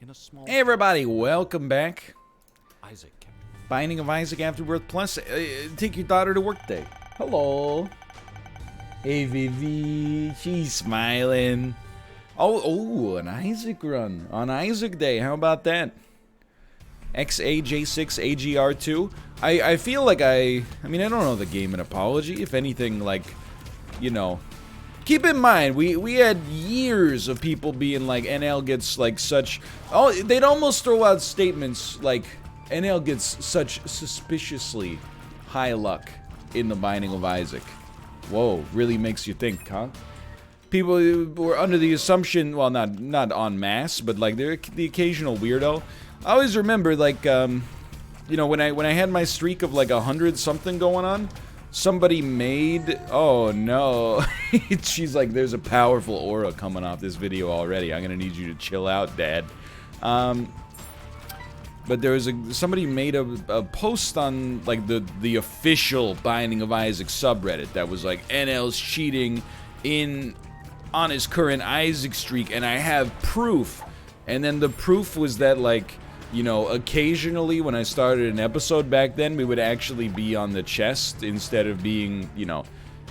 in a small... Hey everybody, welcome back. Isaac kept... Binding of Isaac Afterbirth Plus. Take your daughter to work day. Hello. Hey Vivi, she's smiling. Oh, an Isaac run on Isaac Day. How about that? XAJ6AGR2. I feel like I mean, I don't know the game an apology. If anything, like, you know, keep in mind, we had years of people being like, NL gets like such... Oh, they'd almost throw out statements like, NL gets such suspiciously high luck in the Binding of Isaac. Whoa, really makes you think, huh? People were under the assumption, well, not en masse, but like they're the occasional weirdo. I always remember, like, you know, when I had my streak of like 100 something going on, somebody made, oh no, she's like, there's a powerful aura coming off this video already. I'm gonna need you to chill out, Dad. But there was somebody made a post on like the official Binding of Isaac subreddit that was like, NL's cheating on his current Isaac streak, and I have proof. And then the proof was that, like, you know, occasionally when I started an episode back then, we would actually be on the chest instead of being, you know,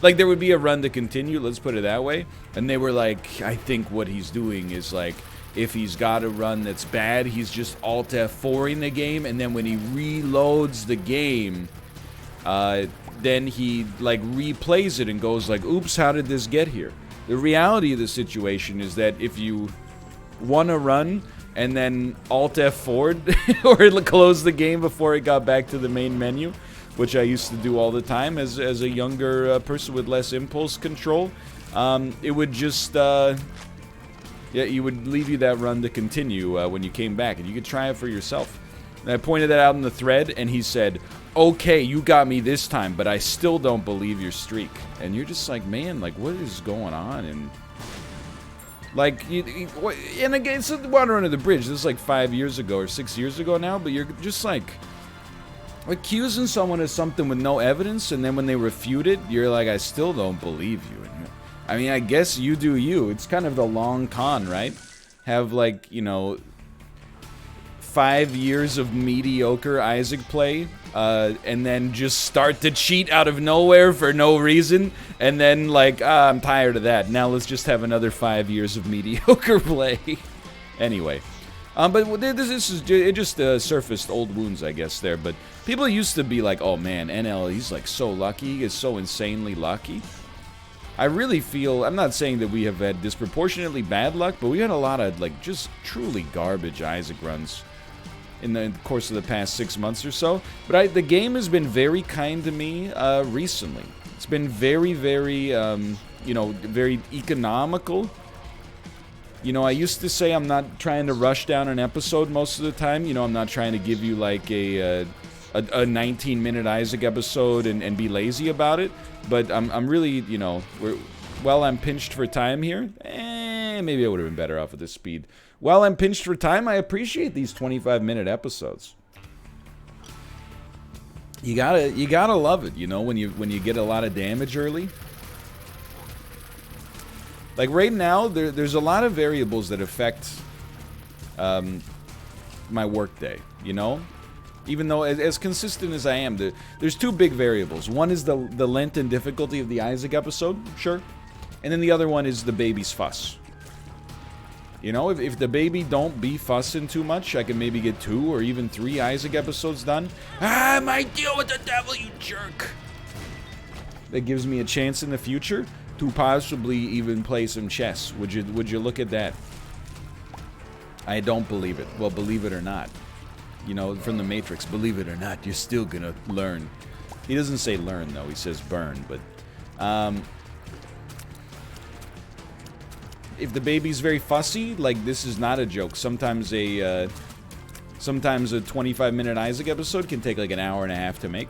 like there would be a run to continue, let's put it that way. And they were like, I think what he's doing is like, if he's got a run that's bad, he's just Alt F4ing the game, and then when he reloads the game, then he like replays it and goes like, oops, how did this get here? The reality of the situation is that if you won a run and then Alt F4'd or closed the game before it got back to the main menu, which I used to do all the time as a younger person with less impulse control, it would just... yeah, it would leave you that run to continue when you came back, and you could try it for yourself. And I pointed that out in the thread, and he said, okay, you got me this time, but I still don't believe your streak. And you're just like, man, like, what is going on? And, like, and again, it's the water under the bridge. This is like 5 years ago or 6 years ago now, but you're just like, accusing someone of something with no evidence, and then when they refute it, you're like, I still don't believe you. And I mean, I guess you do you. It's kind of the long con, right? Have, like, you know, 5 years of mediocre Isaac play, and then just start to cheat out of nowhere for no reason, and then, like, I'm tired of that. Now let's just have another 5 years of mediocre play. Anyway. But this is, it just surfaced old wounds, I guess, there. But people used to be like, oh man, NL, he's, like, so lucky. He is so insanely lucky. I really feel, I'm not saying that we have had disproportionately bad luck, but we had a lot of, like, just truly garbage Isaac runs in the course of the past 6 months or so. But the game has been very kind to me recently. It's been very, very, you know, very economical. You know, I used to say I'm not trying to rush down an episode most of the time. You know, I'm not trying to give you, like, a 19-minute Isaac episode and be lazy about it. But I'm really, you know, while I'm pinched for time here, maybe I would have been better off with this speed. While I'm pinched for time, I appreciate these 25-minute episodes. You gotta love it, you know, when you get a lot of damage early. Like right now, there's a lot of variables that affect my workday, you know? Even though, as consistent as I am, there's two big variables. One is the length and difficulty of the Isaac episode, sure. And then the other one is the baby's fuss. You know, if the baby don't be fussing too much, I can maybe get 2 or even 3 Isaac episodes done. I might deal with the devil, you jerk! That gives me a chance in the future to possibly even play some chess. Would you look at that? I don't believe it. Well, believe it or not. You know, from the Matrix, believe it or not, you're still gonna learn. He doesn't say learn, though. He says burn, but... if the baby's very fussy, like, this is not a joke. Sometimes a 25-minute Isaac episode can take, like, an hour and a half to make.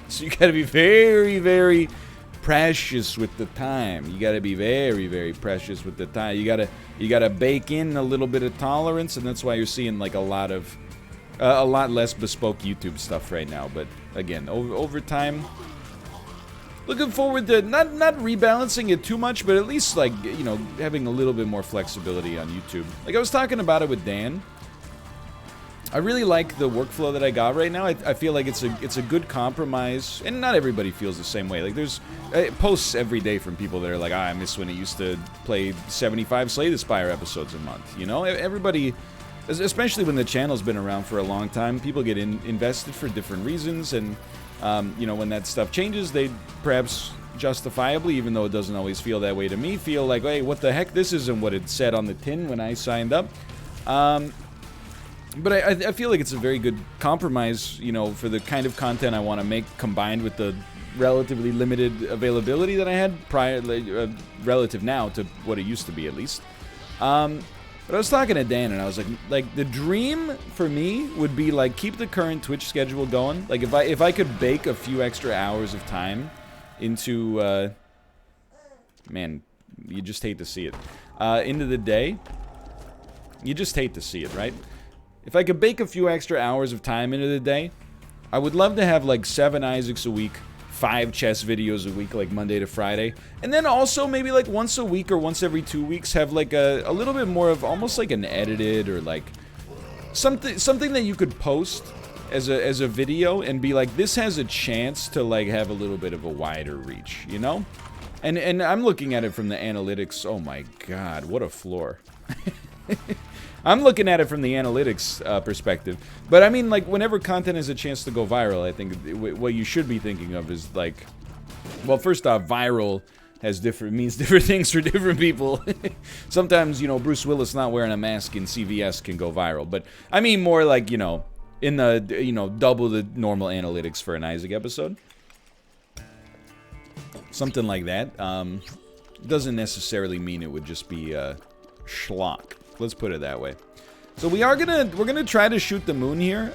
So you gotta be very, very precious with the time. You gotta be very, very precious with the time. You gotta bake in a little bit of tolerance, and that's why you're seeing, like, a lot less bespoke YouTube stuff right now. But again, over time, looking forward to not rebalancing it too much, but at least, like, you know, having a little bit more flexibility on YouTube. Like I was talking about it with Dan, I really like the workflow that I got right now. I feel like it's a good compromise, and not everybody feels the same way. Like there's posts every day from people that are like, I miss when it used to play 75 Slay the Spire episodes a month. You know, everybody, especially when the channel's been around for a long time, people get invested for different reasons, and you know, when that stuff changes, they perhaps justifiably, even though it doesn't always feel that way to me, feel like, hey, what the heck? This isn't what it said on the tin when I signed up. But I feel like it's a very good compromise, you know, for the kind of content I want to make, combined with the relatively limited availability that I had prior, relative now to what it used to be, at least. But I was talking to Dan, and I was like the dream for me would be like keep the current Twitch schedule going. Like if I could bake a few extra hours of time into, man, you just hate to see it, into the day. You just hate to see it, right? If I could bake a few extra hours of time into the day, I would love to have like 7 Isaacs a week, 5 chess videos a week, like Monday to Friday. And then also maybe like once a week or once every 2 weeks have like a little bit more of almost like an edited or like something that you could post as a video and be like, this has a chance to like have a little bit of a wider reach, you know? And I'm looking at it from the analytics. Oh my god, what a floor. I'm looking at it from the analytics perspective. But I mean, like, whenever content has a chance to go viral, I think what you should be thinking of is, like, well, first off, viral means different things for different people. Sometimes, you know, Bruce Willis not wearing a mask in CVS can go viral. But I mean more like, you know, in the, you know, double the normal analytics for an Isaac episode. Something like that. Doesn't necessarily mean it would just be schlock. Let's put it that way. So we're gonna try to shoot the moon here,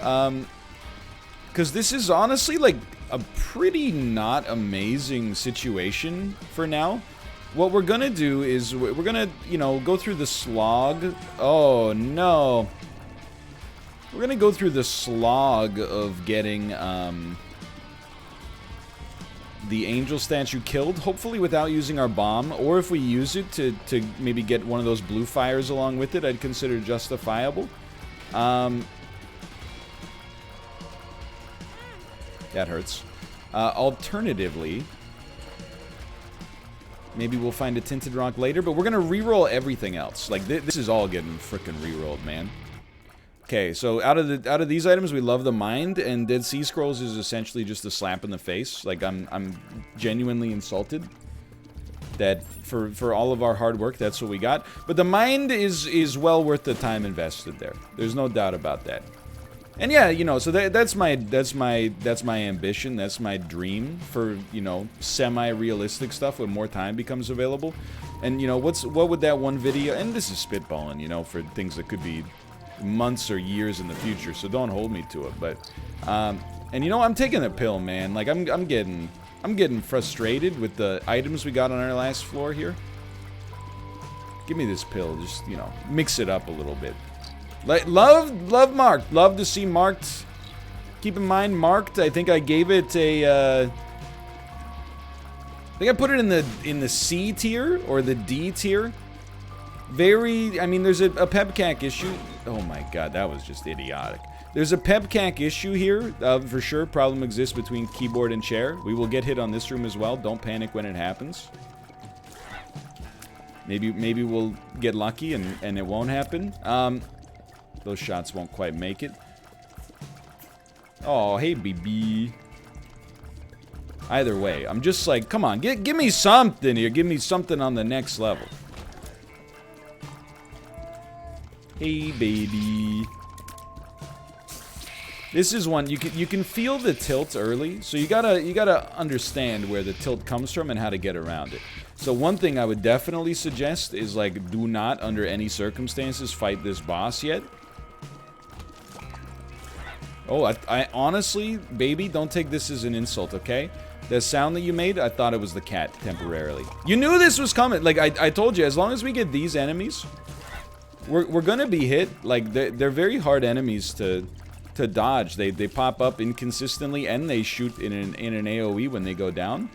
because this is honestly like a pretty not amazing situation for now. What we're gonna do is we're gonna, you know, go through the slog. Oh no, we're gonna go through the slog of getting the angel statue killed, hopefully without using our bomb, or if we use it to maybe get one of those blue fires along with it, I'd consider justifiable. That hurts. Alternatively, maybe we'll find a tinted rock later, but we're gonna reroll everything else. Like this is all getting frickin' rerolled, man. Okay, so out of these items, we love the Mind, and Dead Sea Scrolls is essentially just a slap in the face. Like I'm genuinely insulted that for all of our hard work, that's what we got. But the Mind is well worth the time invested there. There's no doubt about that. And yeah, you know, so that's my ambition, that's my dream for, you know, semi-realistic stuff when more time becomes available. And you know, what would that one video? And this is spitballing, you know, for things that could be months or years in the future, so don't hold me to it. But and you know, I'm taking a pill, man. Like I'm getting frustrated with the items we got on our last floor here. Give me this pill, just, you know, mix it up a little bit. Like love marked, love to see marked. Keep in mind, marked, I think I gave it a I think I put it in the C tier or the D tier. I mean, there's a pepcac issue. Oh my god, that was just idiotic. There's a pepcac issue here, for sure. Problem exists between keyboard and chair. We will get hit on this room as well. Don't panic when it happens. Maybe we'll get lucky and it won't happen. Those shots won't quite make it. Oh, hey, baby. Either way, I'm just like, come on, give me something here. Give me something on the next level. Hey, baby. This is one you can feel the tilt early, so you gotta understand where the tilt comes from and how to get around it. So one thing I would definitely suggest is, like, do not under any circumstances fight this boss yet. Oh, I honestly, baby, don't take this as an insult, okay? The sound that you made, I thought it was the cat temporarily. You knew this was coming. Like I told you, as long as we get these enemies, we're gonna be hit. Like they're very hard enemies to dodge. They pop up inconsistently and they shoot in an AoE when they go down.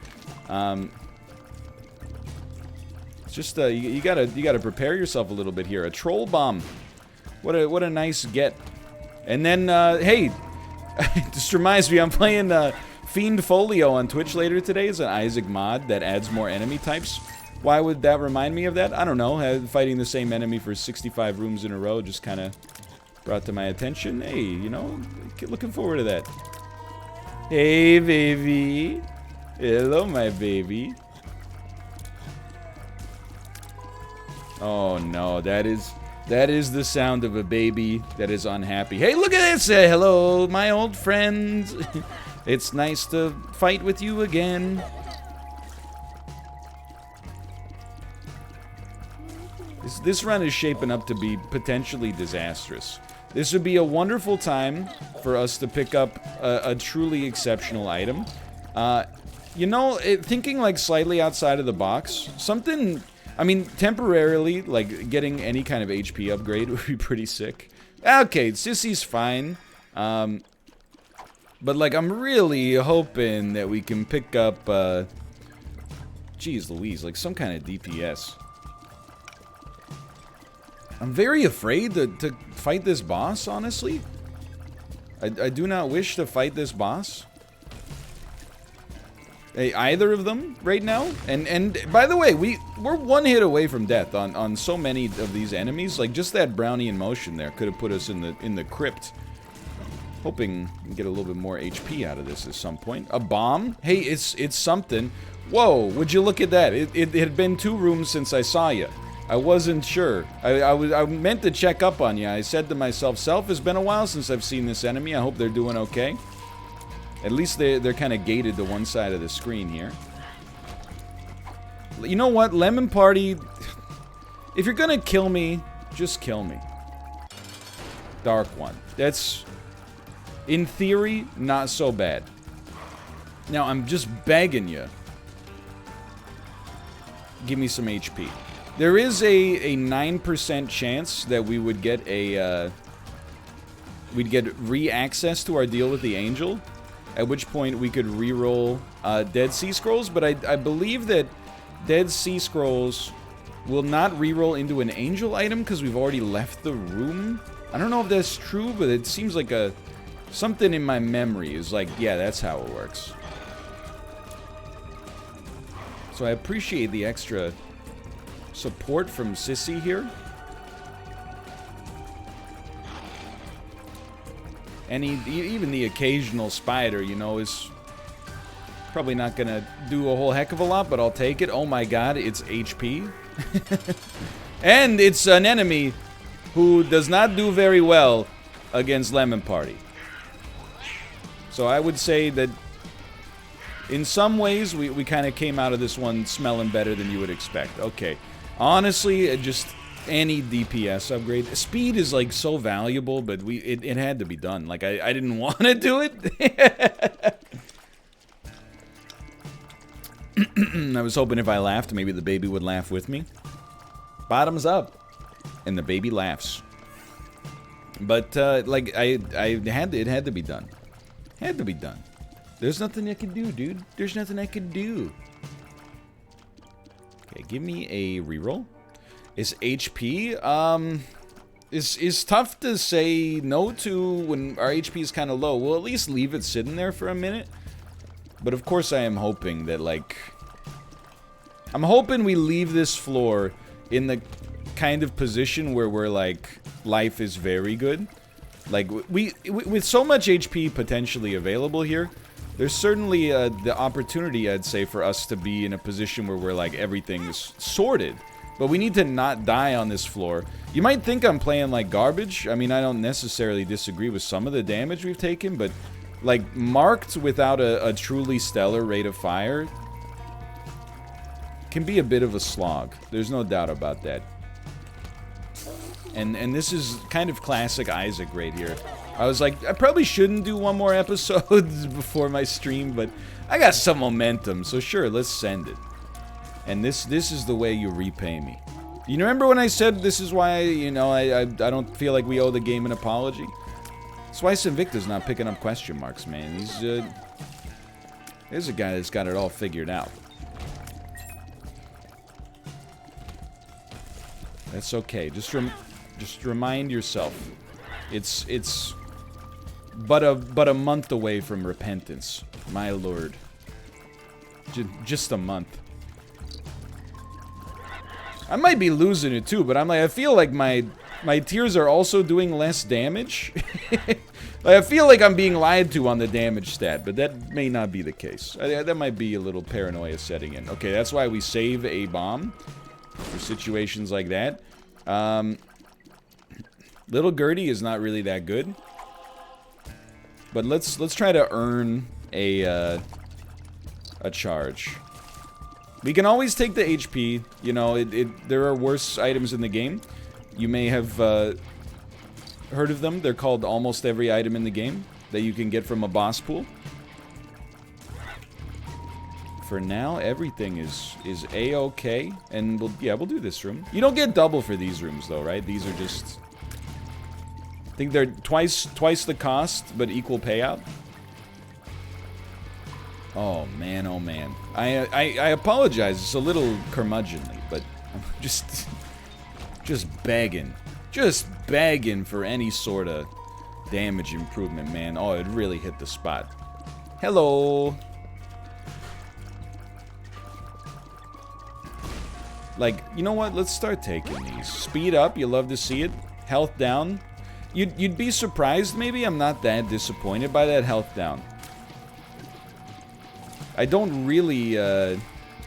It's just you gotta prepare yourself a little bit here. A troll bomb. What a nice get And then, hey, just reminds me, I'm playing Fiend Folio on Twitch later today. It's an Isaac mod that adds more enemy types. Why would that remind me of that? I don't know. Fighting the same enemy for 65 rooms in a row just kind of brought to my attention. Hey, you know, looking forward to that. Hey, baby. Hello, my baby. Oh, no. That is the sound of a baby that is unhappy. Hey, look at this. Hello, my old friends. It's nice to fight with you again. This run is shaping up to be potentially disastrous. This would be a wonderful time for us to pick up a truly exceptional item. You know, thinking like slightly outside of the box, something, I mean, temporarily, like getting any kind of HP upgrade would be pretty sick. Okay, Sissy's fine. But like, I'm really hoping that we can pick up, geez Louise, like some kind of DPS. I'm very afraid to fight this boss, honestly. I do not wish to fight this boss. Either of them right now. And by the way, we're one hit away from death on so many of these enemies. Like just that brownie in motion there could have put us in the crypt. Hoping we can get a little bit more HP out of this at some point. A bomb? Hey, it's something. Whoa, would you look at that? It had been 2 rooms since I saw you. I wasn't sure. I meant to check up on you. I said to myself, Self, it's been a while since I've seen this enemy. I hope they're doing okay. At least they're kind of gated to one side of the screen here. You know what? Lemon Party, if you're gonna kill me, just kill me. Dark one. That's, in theory, not so bad. Now, I'm just begging you. Give me some HP. There is a 9% chance that we would get we'd get re-access to our deal with the angel, at which point we could re-roll Dead Sea Scrolls, but I believe that Dead Sea Scrolls will not re-roll into an angel item because we've already left the room. I don't know if that's true, but it seems like something in my memory is like, yeah, that's how it works. So I appreciate the extra support from Sissy here. And even the occasional spider, you know, is probably not gonna do a whole heck of a lot, but I'll take it. Oh my god, it's HP. And it's an enemy who does not do very well against Lemon Party. So I would say that in some ways we kind of came out of this one smelling better than you would expect. Okay. Honestly, just any DPS upgrade. Speed is like so valuable, but it had to be done. Like I didn't want to do it. I was hoping if I laughed, maybe the baby would laugh with me. Bottoms up, and the baby laughs. But like it had to be done. Had to be done. There's nothing I can do, dude. There's nothing I can do. Okay, give me a reroll. Is HP, is tough to say no to when our HP is kind of low. We'll at least leave it sitting there for a minute. But of course I am hoping that, like, I'm hoping we leave this floor in the kind of position where we're like, life is very good. Like, with so much HP potentially available here, there's certainly the opportunity, I'd say, for us to be in a position where we're like, everything is sorted. But we need to not die on this floor. You might think I'm playing like garbage. I mean, I don't necessarily disagree with some of the damage we've taken, but like marked without a truly stellar rate of fire can be a bit of a slog. There's no doubt about that. And this is kind of classic Isaac right here. I was like, I probably shouldn't do one more episode before my stream, but I got some momentum, so sure, let's send it. And this is the way you repay me. You remember when I said this is why, you know, I don't feel like we owe the game an apology? That's why Sinvicta's not picking up question marks, man. There's a guy that's got it all figured out. That's okay. Just remind yourself. It's but a month away from repentance. My lord. Just a month. I might be losing it too, but I'm like, I feel like my tears are also doing less damage. Like, I feel like I'm being lied to on the damage stat, but that may not be the case. That might be a little paranoia setting in. Okay, that's why we save a bomb for situations like that. Little Gertie is not really that good, but let's try to earn a charge. We can always take the HP. You know, there are worse items in the game. You may have heard of them. They're called almost every item in the game that you can get from a boss pool. For now, everything is a-okay, and we'll do this room. You don't get double for these rooms though, right? These are just, I think they're twice the cost, but equal payout. Oh man, oh man. I apologize. It's a little curmudgeonly, but I'm just begging. Just begging for any sort of damage improvement, man. Oh, it really hit the spot. Hello. Like, you know what? Let's start taking these. Speed up. You love to see it. Health down. You'd be surprised, maybe. I'm not that disappointed by that health down. I don't really,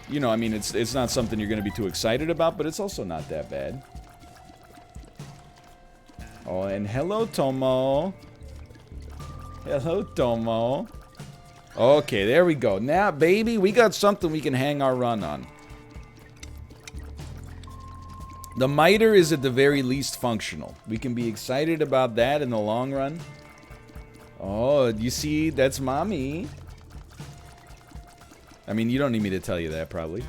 you know, I mean, it's not something you're going to be too excited about, but it's also not that bad. Oh, and hello, Tomo. Hello, Tomo. Okay, there we go. Now, baby, we got something we can hang our run on. The miter is at the very least functional. We can be excited about that in the long run. Oh, you see, that's mommy. I mean, you don't need me to tell you that, probably.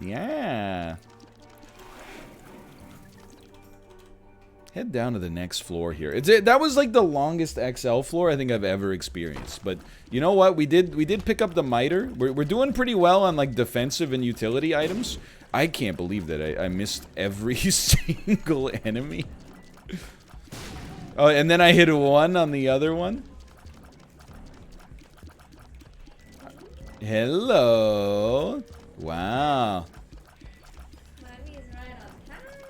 Yeah. Head down to the next floor here. That was like the longest XL floor I think I've ever experienced. But you know what? We did pick up the miter. We're doing pretty well on like defensive and utility items. I can't believe that I missed every single enemy. Oh, and then I hit a 1 on the other one. Hello. Wow.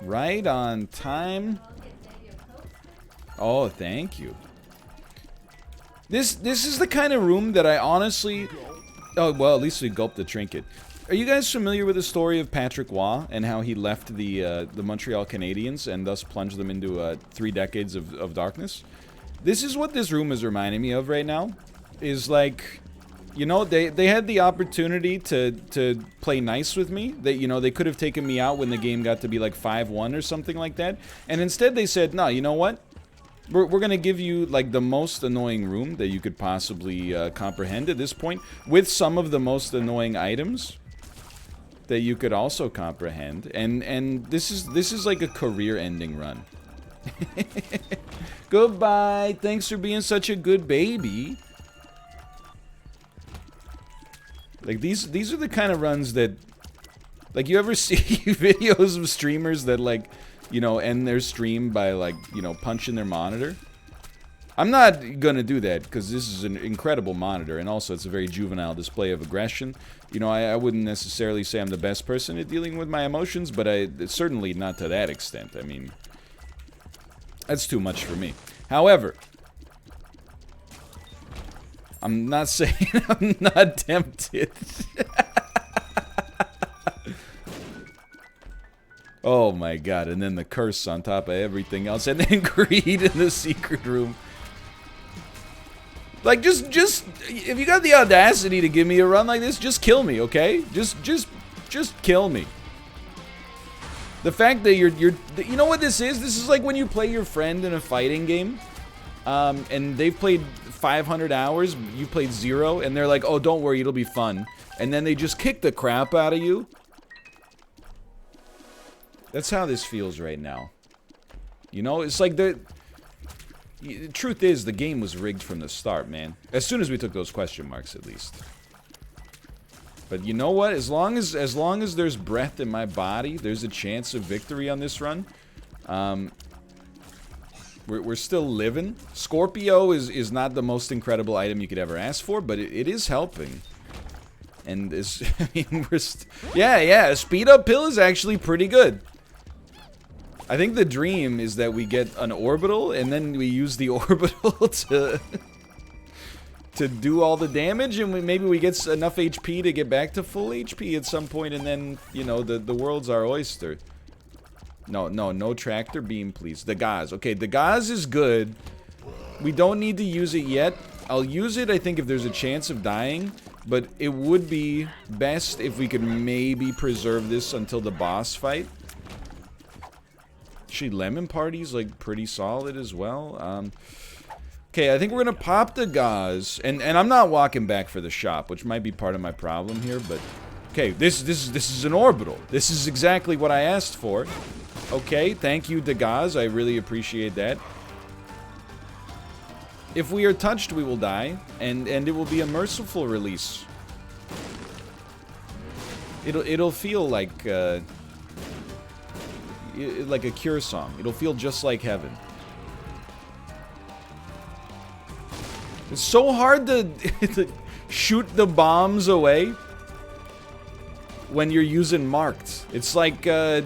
Right on time. Oh, thank you. This is the kind of room that I honestly... Oh, well, at least we gulped the trinket. Are you guys familiar with the story of Patrick Waugh and how he left the Montreal Canadiens and thus plunged them into 3 decades of darkness? This is what this room is reminding me of right now. Is like... You know, they had the opportunity to play nice with me. You know, they could have taken me out when the game got to be like 5-1 or something like that. And instead they said, no, you know what? We're going to give you like the most annoying room that you could possibly comprehend at this point, with some of the most annoying items that you could also comprehend. And this is like a career-ending run. Goodbye. Thanks for being such a good baby. Like, these are the kind of runs that... Like, you ever see videos of streamers that, like, you know, end their stream by, like, you know, punching their monitor? I'm not gonna do that, because this is an incredible monitor, and also it's a very juvenile display of aggression. You know, I wouldn't necessarily say I'm the best person at dealing with my emotions, but certainly not to that extent. I mean, that's too much for me. However... I'm not saying I'm not tempted. Oh my god, and then the curse on top of everything else, and then greed in the secret room. Like, just, if you got the audacity to give me a run like this, just kill me, okay? Just kill me. The fact that you know what this is? This is like when you play your friend in a fighting game, and they've played 500 hours, you played 0, and they're like, oh, don't worry, it'll be fun. And then they just kick the crap out of you. That's how this feels right now. You know, it's like the truth is, the game was rigged from the start, man. As soon as we took those question marks, at least. But you know what? As long as there's breath in my body, there's a chance of victory on this run. We're still living. Scorpio is not the most incredible item you could ever ask for, but it is helping. And this, I mean, yeah, a speed up pill is actually pretty good. I think the dream is that we get an orbital, and then we use the orbital to do all the damage, and maybe we get enough HP to get back to full HP at some point, and then, you know, the world's our oyster. No tractor beam, please. The gauze. Okay, the gauze is good. We don't need to use it yet. I'll use it, I think, if there's a chance of dying, but it would be best if we could maybe preserve this until the boss fight. Actually, Lemon Party's, like, pretty solid as well. Okay, I think we're gonna pop the gauze, and I'm not walking back for the shop, which might be part of my problem here, but... Okay, this is an orbital. This is exactly what I asked for. Okay, thank you, Dagaz. I really appreciate that. If we are touched, we will die, and it will be a merciful release. It'll feel like a Cure song. It'll feel just like heaven. It's so hard to shoot the bombs away when you're using marked. It's like, I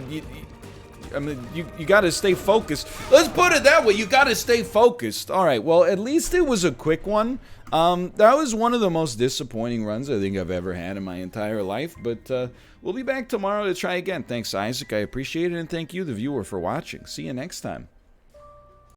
mean, you gotta stay focused. Let's put it that way, you gotta stay focused. Alright, well, at least it was a quick one. That was one of the most disappointing runs I think I've ever had in my entire life, but we'll be back tomorrow to try again. Thanks, Isaac, I appreciate it, and thank you, the viewer, for watching. See you next time.